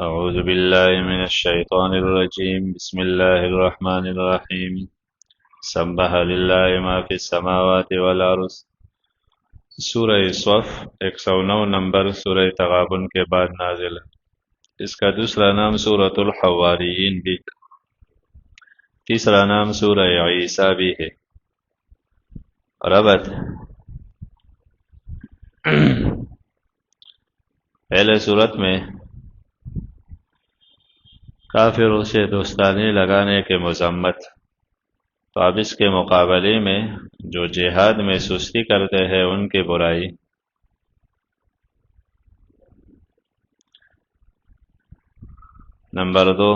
أعوذ بالله من الشيطان الرجيم بسم الله الرحمن الرحيم سبح لله ما في السماوات والأرض سورہ صف 109 نمبر سورہ تغابن کے بعد نازل ہے۔ اس کا دوسرا نام سورۃ الحواریین بھی، تیسرا نام سورہ عیسیٰ بھی ہے۔ ربط پہلے صورت میں کافروں سے دوستانی لگانے کے مذمت، تو اب اس کے مقابلے میں جو جہاد میں سستی کرتے ہیں ان کی برائی۔ نمبر 2،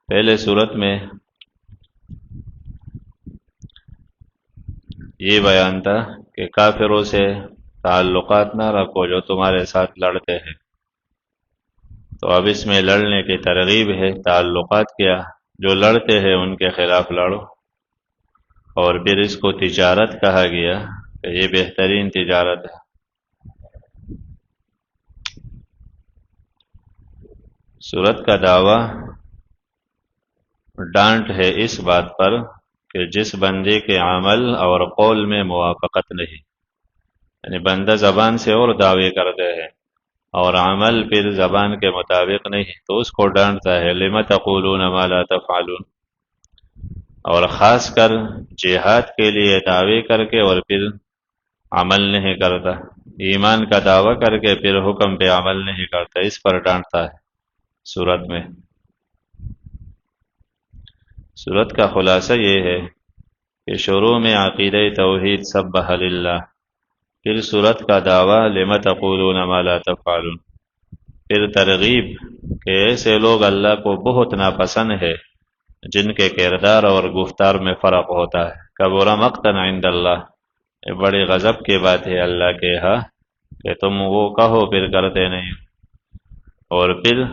پہلے صورت میں یہ بیان تھا کہ کافروں سے تعلقات نہ رکھو جو تمہارے ساتھ لڑتے ہیں، تو اب اس میں لڑنے کی ترغیب ہے۔ تعلقات کیا؟ جو لڑتے ہیں ان کے خلاف لڑو، اور پھر اس کو تجارت کہا گیا کہ یہ بہترین تجارت ہے۔ صورت کا دعویٰ ڈانٹ ہے اس بات پر کہ جس بندے کے عمل اور قول میں موافقت نہیں، یعنی بندہ زبان سے اور دعوے کرتے ہیں اور عمل پھر زبان کے مطابق نہیں، تو اس کو ڈانٹتا ہے، لم تقولون ما لا تفعلون۔ اور خاص کر جہاد کے لیے دعوے کر کے اور پھر عمل نہیں کرتا، ایمان کا دعویٰ کر کے پھر حکم پہ عمل نہیں کرتا، اس پر ڈانٹتا ہے صورت میں۔ صورت کا خلاصہ یہ ہے کہ شروع میں عقیدہ توحید سبح للہ، پھر صورت کا دعویٰ لم تقولون ما لا تفعلون، پھر ترغیب کہ ایسے لوگ اللہ کو بہت ناپسند ہے جن کے کردار اور گفتار میں فرق ہوتا ہے۔ کبر مقتا عند اللہ، یہ بڑی غضب کی بات ہے اللہ کے ہاں کہ تم وہ کہو پھر کرتے نہیں۔ اور پھر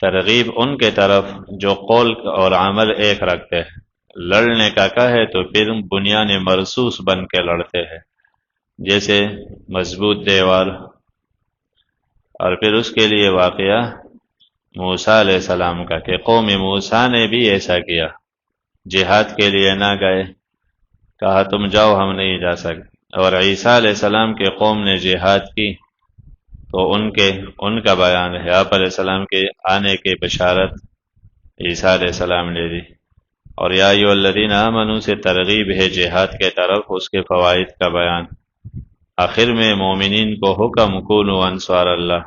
ترغیب ان کے طرف جو قول اور عمل ایک رکھتے ہیں، لڑنے کا کہے تو پھر بنیان مرصوص بن کے لڑتے ہیں، جیسے مضبوط دیوار۔ اور پھر اس کے لیے واقعہ موسیٰ علیہ السلام کا کہ قوم موسیٰ نے بھی ایسا کیا، جہاد کے لیے نہ گئے، کہا تم جاؤ ہم نہیں جا سکتے۔ اور عیسیٰ علیہ السلام کے قوم نے جہاد کی تو ان کا بیان ہے، آپ علیہ السلام کے آنے کی بشارت عیسیٰ علیہ السلام نے دی۔ اور یا ایھا الذین آمنوا سے ترغیب ہے جہاد کے طرف، اس کے فوائد کا بیان۔ آخر میں مومنین کو حکم کونوا انصار اللہ،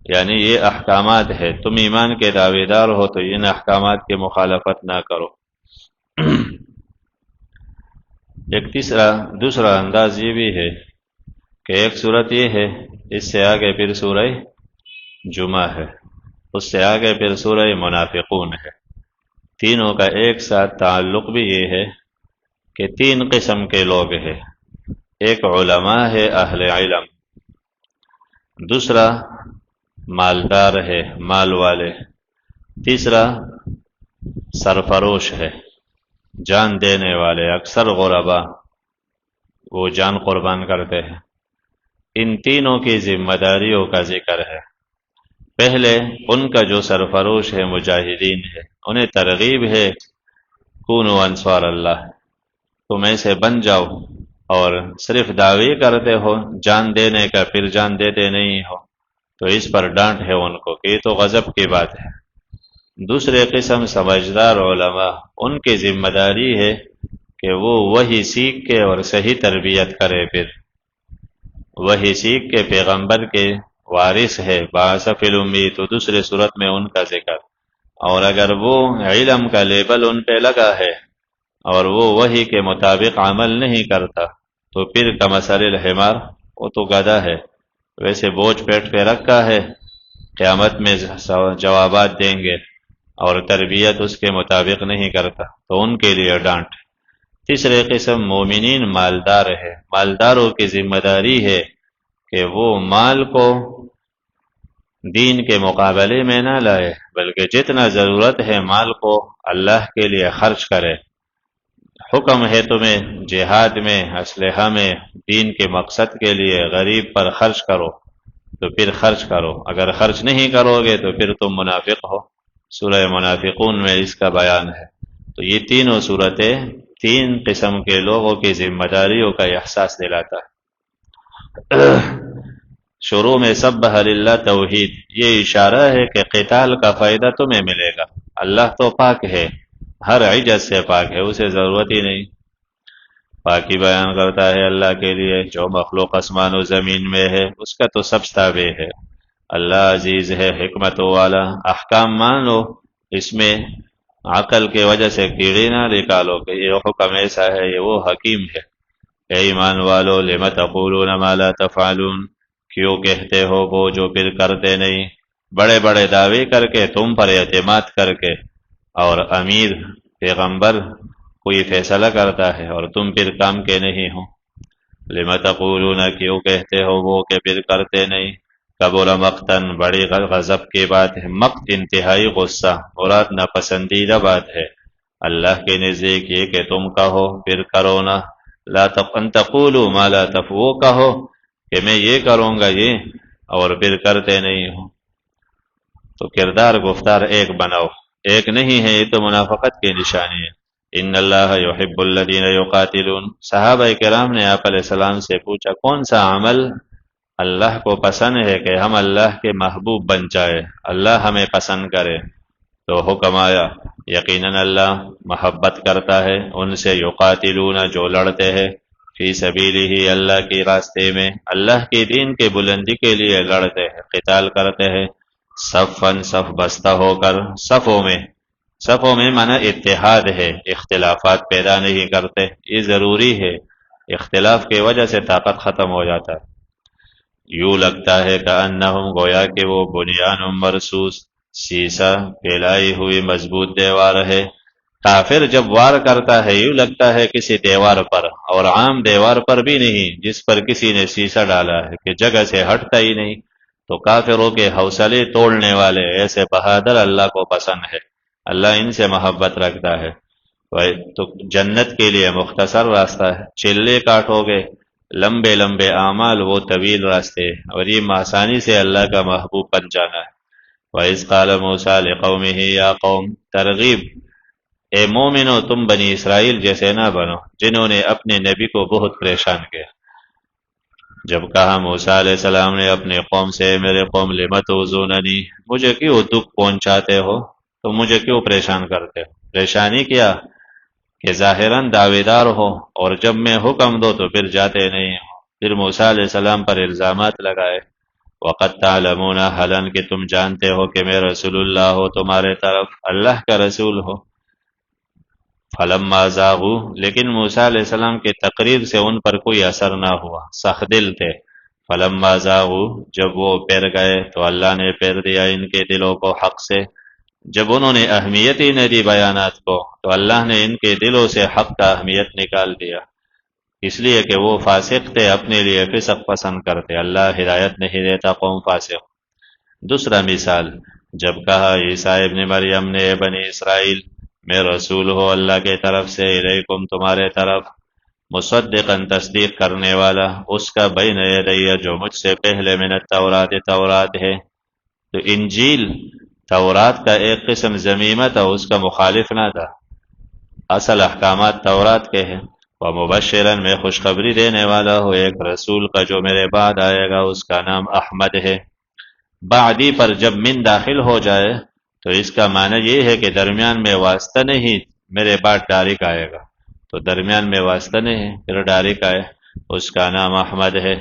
یعنی یہ احکامات ہے، تم ایمان کے دعوے دار ہو تو ان احکامات کی مخالفت نہ کرو۔ ایک دوسرا انداز یہ بھی ہے کہ ایک صورت یہ ہے، اس سے آگے پھر سورہ جمعہ ہے، اس سے آگے پھر سورہ منافقون ہے، تینوں کا ایک ساتھ تعلق بھی یہ ہے کہ تین قسم کے لوگ ہیں۔ ایک علماء ہے، اہل علم، دوسرا مالدار ہے، مال والے، تیسرا سرفروش ہے، جان دینے والے، اکثر غربا وہ جان قربان کرتے ہیں۔ ان تینوں کی ذمہ داریوں کا ذکر ہے۔ پہلے ان کا جو سرفروش ہے، مجاہدین ہے، انہیں ترغیب ہے کونوا انصار اللہ، تم ایسے بن جاؤ، اور صرف دعوی کرتے ہو جان دینے کا پھر جان دیتے نہیں ہو، تو اس پر ڈانٹ ہے ان کو کہ یہ تو غضب کی بات ہے۔ دوسرے قسم سمجھدار علماء، ان کی ذمہ داری ہے کہ وہ وحی سیکھ کے اور صحیح تربیت کرے، پھر وحی سیکھ کے پیغمبر کے وارث ہے، بعث فی الامی، تو دوسرے صورت میں ان کا ذکر۔ اور اگر وہ علم کا لیبل ان پہ لگا ہے اور وہ وحی کے مطابق عمل نہیں کرتا تو پھر کمثل الحمار، وہ تو گدھا ہے، ویسے بوجھ پیٹ پہ رکھا ہے، قیامت میں جوابات دیں گے، اور تربیت اس کے مطابق نہیں کرتا تو ان کے لیے ڈانٹ۔ تیسرے قسم مومنین مالدار ہے، مالداروں کی ذمہ داری ہے کہ وہ مال کو دین کے مقابلے میں نہ لائے، بلکہ جتنا ضرورت ہے مال کو اللہ کے لیے خرچ کرے۔ حکم ہے تمہیں جہاد میں، اسلحہ میں، دین کے مقصد کے لیے غریب پر خرچ کرو، تو پھر خرچ کرو، اگر خرچ نہیں کرو گے تو پھر تم منافق ہو۔ سورہ منافقون میں اس کا بیان ہے۔ تو یہ تینوں صورتیں تین قسم کے لوگوں کی ذمہ داریوں کا احساس دلاتا ہے۔ شروع میں سبح للہ توحید، یہ اشارہ ہے کہ قتال کا فائدہ تمہیں ملے گا۔ اللہ تو پاک ہے، ہر عجز سے پاک ہے، اسے ضرورت ہی نہیں۔ پاکی بیان کرتا ہے اللہ کے لیے، جو مخلوق آسمان و زمین میں ہے اس کا تو سب تابع ہے۔ اللہ عزیز ہے، حکمت والا، احکام مان لو، اس میں عقل کی وجہ سے کیڑے نہ نکالو کہ یہ حکم ایسا ہے، یہ وہ حکیم ہے۔ اے ایمان والو، لم تقولون ما لا تفعلون، کیوں کہتے ہو وہ جو پھر کرتے نہیں؟ بڑے بڑے دعوے کر کے، تم پر اعتماد کر کے، اور امیر پیغمبر کوئی فیصلہ کرتا ہے اور تم پھر کام کے نہیں ہو۔ لم تقولون، کیوں کہتے ہو وہ کہ پھر کرتے نہیں؟ کبر مقتن، بڑی غضب کی بات ہے۔ مقت انتہائی غصہ، مراد ناپسندیدہ بات ہے اللہ کے نزدیک یہ کہ تم کہو پھر کرو نہ۔ لا ان تقولوا ما لا تفعلون، وہ کہو کہ میں یہ کروں گا یہ، اور پھر کرتے نہیں ہو۔ تو کردار گفتار ایک بناؤ، ایک نہیں ہے، یہ تو منافقت کی نشانی ہے۔ ان اللہ یحب الذین یقاتلون، صحابہ کرام نے آپ علیہ السلام سے پوچھا کون سا عمل اللہ کو پسند ہے کہ ہم اللہ کے محبوب بن جائے، اللہ ہمیں پسند کرے؟ تو حکم آیا یقیناً اللہ محبت کرتا ہے ان سے، یقاتلون، جو لڑتے ہیں، فی سبیلہ، اللہ کی راستے میں، اللہ کی دین کی بلندی کے لیے لڑتے ہیں، قتال کرتے ہیں، صفاً، صف بستہ ہو کر، صفوں میں معنی اتحاد ہے، اختلافات پیدا نہیں کرتے، یہ ضروری ہے، اختلاف کی وجہ سے طاقت ختم ہو جاتا ہے۔ یوں لگتا ہے کأنہم، گویا کہ وہ بنیان مرصوص، سیسا پھیلائی ہوئی مضبوط دیوار ہے۔ کافر جب وار کرتا ہے یوں لگتا ہے کسی دیوار پر، اور عام دیوار پر بھی نہیں جس پر کسی نے سیسا ڈالا ہے کہ جگہ سے ہٹتا ہی نہیں۔ تو کافروں کے حوصلے توڑنے والے ایسے بہادر اللہ کو پسند ہے، اللہ ان سے محبت رکھتا ہے۔ تو جنت کے لیے مختصر راستہ ہے، چلے کاٹو گے، لمبے لمبے اعمال وہ طویل راستے، اور یہ آسانی سے اللہ کا محبوب بن جانا ہے۔ وَإِذْ قَالَ مُوسَىٰ لِقَوْمِهِ يَا قَوْمِ، ترغیب، اے مومنو تم بنی اسرائیل جیسے نہ بنو جنہوں نے اپنے نبی کو بہت پریشان کیا۔ جب کہا موسیٰ علیہ السلام نے اپنے قوم سے، میرے قوم لم تؤذوننی، مجھے کیوں دکھ پہنچاتے ہو، تو مجھے کیوں پریشان کرتے ہو؟ پریشانی کیا کہ ظاہراً دعوے دار ہو، اور جب میں حکم دو تو پھر جاتے نہیں ہو۔ پھر موسیٰ علیہ السلام پر الزامات لگائے، وَقَدْ تَعْلَمُونَ، حالان کہ تم جانتے ہو کہ میں رسول اللہ ہو، تمہارے طرف اللہ کا رسول ہو۔ فَلَمَّا زَاغُوا، لیکن موسیٰ علیہ السلام کی تقریر سے ان پر کوئی اثر نہ ہوا، سخت دل تھے۔ فَلَمَّا زَاغُوا، جب وہ پھر گئے تو اللہ نے پھیر دیا ان کے دلوں کو حق سے۔ جب انہوں نے اہمیت ہی نہ دی بیانات کو، تو اللہ نے ان کے دلوں سے حق کا اہمیت نکال دیا، اس لیے کہ وہ فاسق تھے، اپنے لیے فسق پسند کرتے، اللہ ہدایت نہیں دیتا قوم فاسق۔ دوسرا مثال، جب کہا عیسیٰ ابن مریم نے، اے بنی اسرائیل، میں رسول ہو اللہ کے طرف سے، الیکم، تمہارے طرف، مصدقاً، تصدیق کرنے والا، اس کا بین یدی، جو مجھ سے پہلے، من التورات، تورات ہے۔ تو انجیل تورات کا ایک قسم ضمیمہ تھا، اس کا مخالف نہ تھا، اصل احکامات تورات کے ہیں۔ وَمُبَشِّرًا، میں خوشخبری دینے والا ہوں ایک رسول کا جو میرے بعد آئے گا، اس کا نام احمد ہے۔ بعدی پر جب من داخل ہو جائے تو اس کا معنی یہ ہے کہ درمیان میں واسطہ نہیں، میرے بعد ڈائریکٹ آئے گا، تو درمیان میں واسطہ نہیں، پھر ڈائریکٹ آئے، اس کا نام احمد ہے۔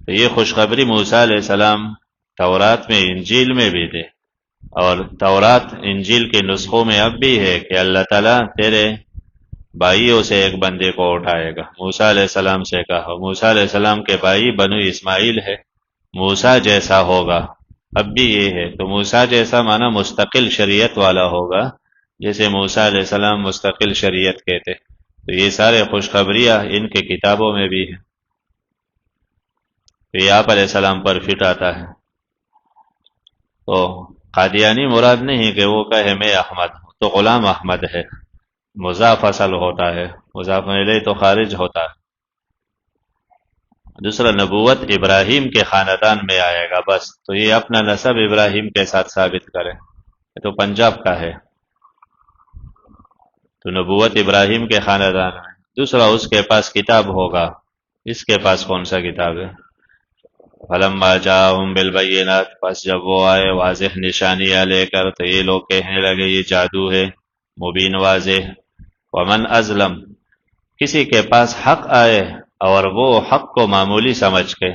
تو یہ خوشخبری موسیٰ علیہ السلام تورات میں، انجیل میں بھی تھے، اور تورات انجیل کے نسخوں میں اب بھی ہے کہ اللہ تعالیٰ تیرے بھائیوں سے ایک بندے کو اٹھائے گا۔ موسیٰ علیہ السلام سے کہا، موسیٰ علیہ السلام کے بھائی بنو اسماعیل ہے، موسیٰ جیسا ہوگا، اب بھی یہ ہے۔ تو موسیٰ جیسا معنی مستقل شریعت والا ہوگا، جیسے موسیٰ علیہ السلام مستقل شریعت کہتے۔ تو یہ سارے خوشخبریاں ان کے کتابوں میں بھی ہیں۔ تو یہ آپ علیہ السلام پر فٹ آتا ہے۔ تو قادیانی مراد نہیں کہ وہ کہے میں احمد ہوں، تو غلام احمد ہے، مضاف اصل ہوتا ہے، مضاف الیہ تو خارج ہوتا ہے۔ دوسرا نبوت ابراہیم کے خاندان میں آئے گا بس، تو یہ اپنا نسب ابراہیم کے ساتھ ثابت کرے، یہ تو پنجاب کا ہے، تو نبوت ابراہیم کے خاندان میں۔ دوسرا اس کے پاس کتاب ہوگا، اس کے پاس کون سا کتاب ہے؟ فلما جاءہم بالبینات، پس جب وہ آئے واضح نشانیاں لے کر تو یہ لوگ کہنے لگے یہ جادو ہے مبین واضح۔ ومن ازلم، کسی کے پاس حق آئے اور وہ حق کو معمولی سمجھ کے،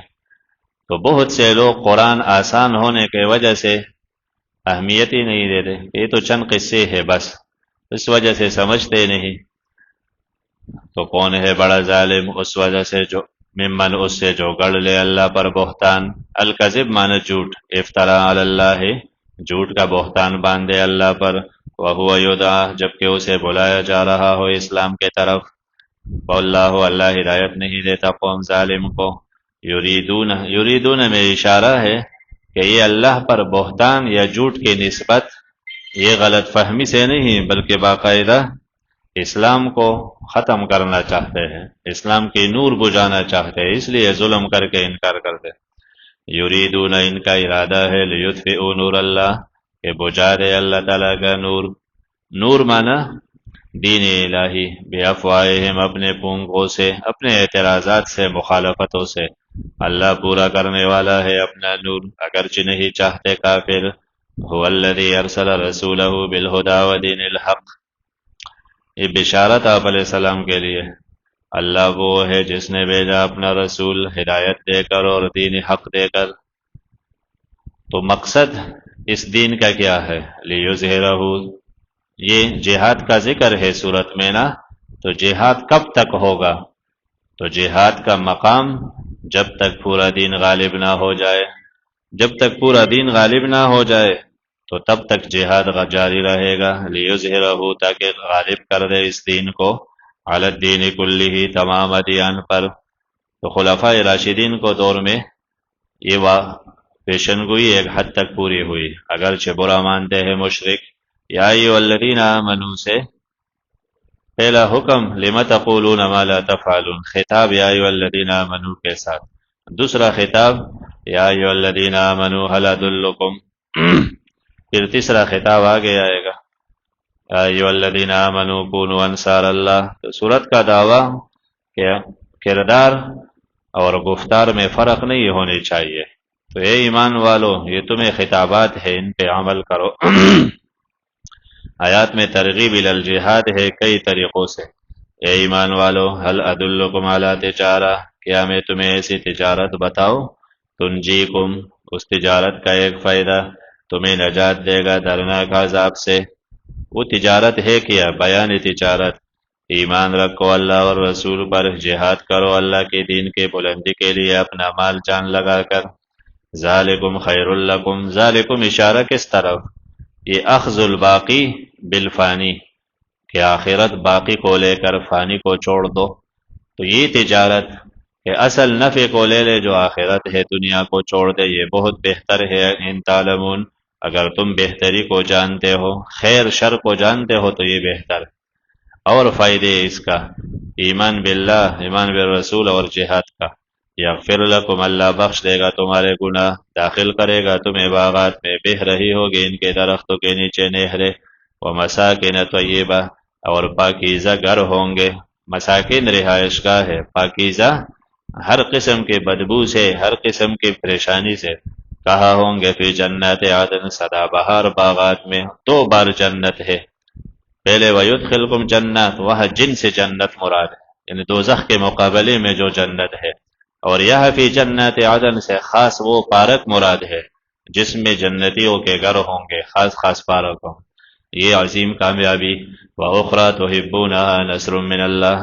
تو بہت سے لوگ قرآن آسان ہونے کی وجہ سے اہمیت ہی نہیں دیتے، یہ تو چند قصے ہے بس، اس وجہ سے سمجھتے نہیں، تو کون ہے بڑا ظالم اس وجہ سے جو ممن اس سے جو گڑ لے اللہ پر بہتان، الکذب معنی جھوٹ، افترا علی اللہ، جھوٹ کا بہتان باندھے اللہ پر، وہو یدعا، جبکہ اسے بلایا جا رہا ہو اسلام کے طرف، واللہ، اللہ ہدایت نہیں دیتا قوم ظالم کو، یریدون میں اشارہ ہے کہ یہ اللہ پر بہتان یا جھوٹ کی نسبت یہ غلط فہمی سے نہیں بلکہ باقاعدہ اسلام کو ختم کرنا چاہتے ہیں، اسلام کی نور بجھانا چاہتے ہیں، اس لیے ظلم کر کے انکار کرتے۔ یریدون، ان کا ارادہ ہے، لیطفئوا نور اللہ، کہ بجھا دے اللہ تعالیٰ کا نور، نور مانا دین الہی، بے افواہہم، اپنے پونگوں سے، اپنے اعتراضات سے، مخالفتوں سے، اللہ پورا کرنے والا ہے اپنا نور، اگرچہ نہیں چاہتے کافر۔ هو الذی ارسل رسولہ بالہدی ودین الحق، یہ بشارت آپ علیہ السلام کے لیے، اللہ وہ ہے جس نے بھیجا اپنا رسول ہدایت دے کر اور دین حق دے کر، تو مقصد اس دین کا کیا ہے؟ لیظہرہ، یہ جہاد کا ذکر ہے صورت میں نا، تو جہاد کب تک ہوگا؟ تو جہاد کا مقام جب تک پورا دین غالب نہ ہو جائے، جب تک پورا دین غالب نہ ہو جائے تو تب تک جہاد جاری رہے گا، لیظہرہ، تاکہ غالب کر دے اس دین کو، علی الدین کلہ، تمام ادیان پر۔ تو خلفاء راشدین کو دور میں یہ پیشن گوئی ایک حد تک پوری ہوئی، اگرچہ برا مانتے ہیں مشرک۔ یا ایھا الذین آمنوا سے پہلا حکم لم تقولون ما لا تفعلون، خطاب یا ایھا الذین آمنوا کے ساتھ، دوسرا خطاب یا ایھا الذین آمنوا هل ادلکم، پھر تیسرا خطاب آگے آئے گا یا ایھا الذین آمنوا کونوا انصار اللہ۔ تو سورت کا دعویٰ کہ کردار اور گفتار میں فرق نہیں ہونی چاہیے، تو اے ایمان والو یہ تمہیں خطابات ہے، ان پہ عمل کرو۔ آیات میں ترغیب الی الجہاد ہے کئی طریقوں سے، اے ایمان والو هل ادلکم علی تجارہ، کیا میں تمہیں ایسی تجارت بتاؤں، تنجیکم، اس تجارت کا ایک فائدہ تمہیں نجات دے گا دردناک عذاب سے، وہ تجارت ہے کیا؟ بیان تجارت، ایمان رکھو اللہ اور رسول پر، جہاد کرو اللہ کے دین کے بلندی کے لیے اپنا مال جان لگا کر، ذالکم خیر لکم، ذالکم اشارہ کس طرف؟ یہ اخذ الباقی بالفانی، کہ آخرت باقی کو لے کر فانی کو چھوڑ دو، تو یہ تجارت کہ اصل نفع کو لے لے جو آخرت ہے دنیا کو چھوڑ دے، یہ بہت بہتر ہے، ان تعلمون، اگر تم بہتری کو جانتے ہو، خیر شر کو جانتے ہو تو یہ بہتر، اور فائدے اس کا ایمان باللہ، ایمان بالرسول اور جہاد کا، یغفر لکم، اللہ بخش دے گا تمہارے گناہ، داخل کرے گا تمہیں باغات میں، بہہ رہی ہوگی ان کے درختوں کے نیچے نہریں، ومساکن طیبہ، اور پاکیزہ گھر ہوں گے، مساکن رہائش گاہ ہے، پاکیزہ ہر قسم کے بدبو سے، ہر قسم کی پریشانی سے، کہاں ہوں گے؟ فی جنات عدن، سدا بہار باغات میں، دو بار جنت ہے، پہلے وَيُدْخِلْكُمْ جنات، وہاں جن سے جنت مراد ہے، یعنی دوزخ کے مقابلے میں جو جنت ہے، اور یہاں فی جنات عدن سے خاص وہ پارک مراد ہے جس میں جنتیوں کے گھر ہوں گے، خاص خاص پارک ہوں، یہ عظیم کامیابی۔ وَأُخْرَى تُحِبُّونَهَا نَصْرٌ مِّنَ اللَّهِ،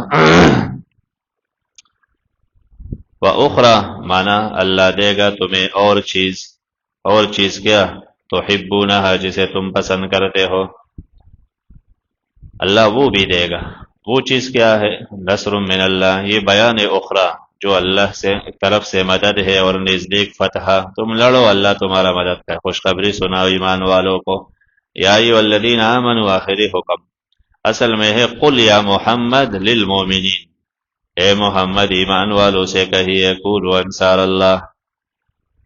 وَأُخْرَى مانا اللہ دے گا تمہیں اور چیز کیا؟ تحبونها، جسے تم پسند کرتے ہو، اللہ وہ بھی دے گا، وہ چیز کیا ہے؟ نصر من اللہ، یہ بیان اخری جو اللہ سے طرف سے مدد ہے اور نزدیک فتح، تم لڑو اللہ تمہارا مدد ہے، خوشخبری سناؤ ایمان والوں کو۔ یا ایھا الذین آمنوا، آخری حکم اصل میں ہے قل یا محمد للمؤمنین، اے محمد ایمان والوں سے کہیے قولوا انصار اللہ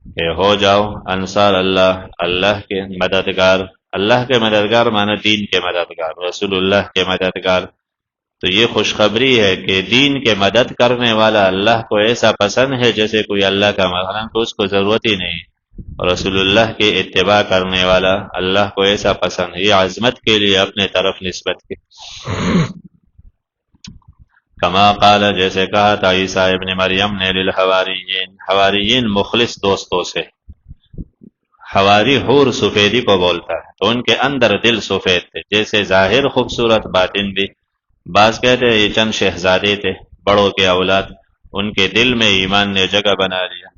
کہ ہو جاؤ انصار اللہ، اللہ کے مددگار۔ اللہ کے مددگار معنی دین کے مددگار، رسول اللہ کے مددگار۔ تو یہ خوشخبری ہے کہ دین کے مدد کرنے والا اللہ کو ایسا پسند ہے جیسے کوئی اللہ کا مثلا تو اس کو ضرورت ہی نہیں، اور رسول اللہ کے اتباع کرنے والا اللہ کو ایسا پسند ہے، یہ عظمت کے لیے اپنے طرف نسبت کی۔ کما قال جیسے کہا تھا عیسیٰ ابن مریم نے للحواریین، حواریین مخلص دوستوں سے، حواری حور سفیدی کو بولتا ہے، تو ان کے اندر دل سفید تھے، جیسے ظاہر خوبصورت باطن بھی۔ بعض کہتے ہیں یہ چند شہزادے تھے بڑوں کے اولاد، ان کے دل میں ایمان نے جگہ بنا لیا۔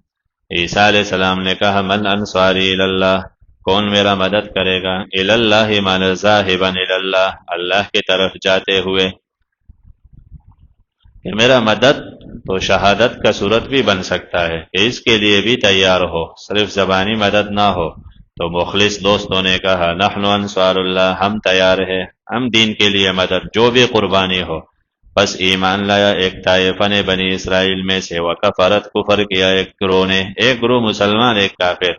عیسیٰ علیہ السلام نے کہا من انصاری اللہ، کون میرا مدد کرے گا؟ اللہ من ذاہبا اللہ، اللہ کی طرف جاتے ہوئے، کہ میرا مدد تو شہادت کا صورت بھی بن سکتا ہے کہ اس کے لیے بھی تیار ہو، صرف زبانی مدد نہ ہو۔ تو مخلص دوستوں نے کہا نحن انصار اللہ، ہم تیار ہیں، ہم دین کے لیے مدد جو بھی قربانی ہو۔ بس ایمان لایا ایک طائفہ نے بنی اسرائیل میں سے، وکفرت کفر کیا ایک گروہ نے، ایک گروہ مسلمان ایک کافر،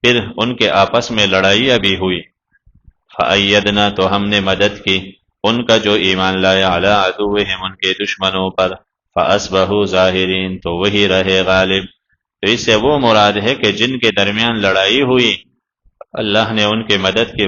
پھر ان کے آپس میں لڑائیاں بھی ہوئی۔ فأیدنا، تو ہم نے مدد کی ان کا جو ایمان لایا، علی عدوہم، ان کے دشمنوں پر، فاصبحوا ظاہرین، تو وہی رہے غالب۔ تو اس سے وہ مراد ہے کہ جن کے درمیان لڑائی ہوئی اللہ نے ان کی مدد کی